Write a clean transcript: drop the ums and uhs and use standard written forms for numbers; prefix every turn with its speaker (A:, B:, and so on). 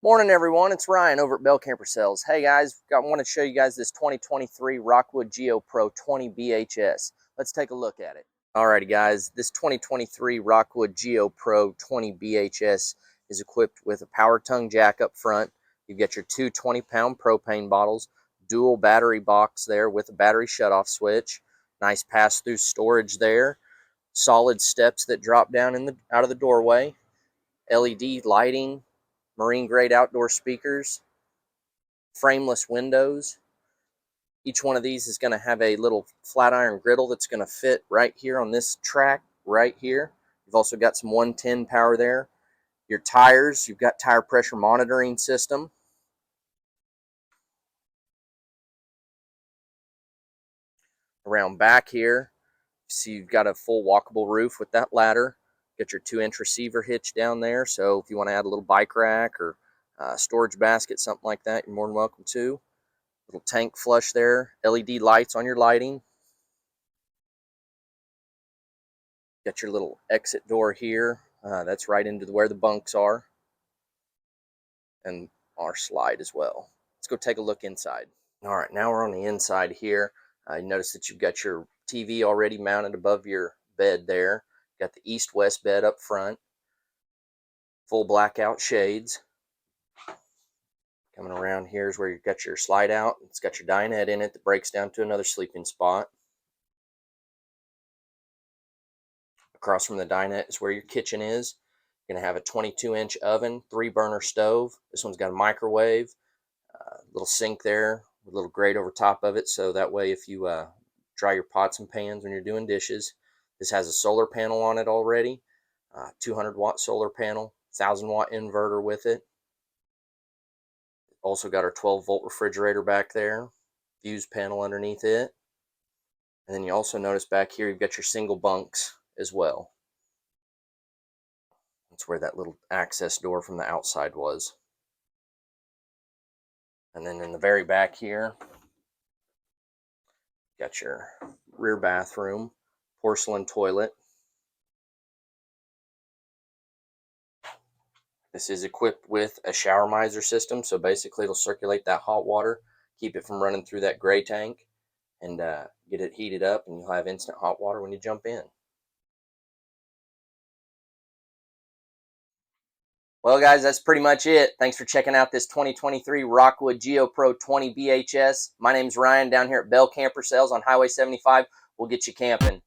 A: Morning everyone, it's Ryan over at Bell Camper Sales. Hey guys, I want to show you guys this 2023 Rockwood Geo Pro 20 BHS. Let's take a look at it. Alrighty guys, this 2023 Rockwood Geo Pro 20 BHS is equipped with a power tongue jack up front. You've got your two 20-pound propane bottles, dual battery box there with a battery shutoff switch, nice pass-through storage there, solid steps that drop down out of the doorway, LED lighting, marine grade outdoor speakers, frameless windows. Each one of these is going to have a little flat iron griddle that's going to fit right here on this track right here. You've also got some 110 power there. Your tires, you've got tire pressure monitoring system. Around back here, see you've got a full walkable roof with that ladder. Get your 2-inch receiver hitch down there, so if you want to add a little bike rack or storage basket, something like that, you're more than welcome to. Little tank flush there, LED lights on your lighting. Got your little exit door here. That's right into where the bunks are. And our slide as well. Let's go take a look inside. All right, now we're on the inside here. You notice that you've got your TV already mounted above your bed there. Got the east-west bed up front, full blackout shades. Coming around here is where you've got your slide out. It's got your dinette in it that breaks down to another sleeping spot. Across from the dinette is where your kitchen is. You're going to have a 22-inch oven, 3-burner stove. This one's got a microwave, little sink there with a little grate over top of it, so that way if you dry your pots and pans when you're doing dishes. This has a solar panel on it already, 200-watt solar panel, 1,000-watt inverter with it. Also got our 12-volt refrigerator back there, fuse panel underneath it. And then you also notice back here you've got your single bunks as well. That's where that little access door from the outside was. And then in the very back here, got your rear bathroom, porcelain toilet. This is equipped with a shower miser system, so basically it'll circulate that hot water, keep it from running through that gray tank, and get it heated up, and you'll have instant hot water when you jump in. Well guys, that's pretty much it. Thanks for checking out this 2023 Rockwood Geo Pro 20 BHS. My name's Ryan down here at Bell Camper Sales on Highway 75. We'll get you camping.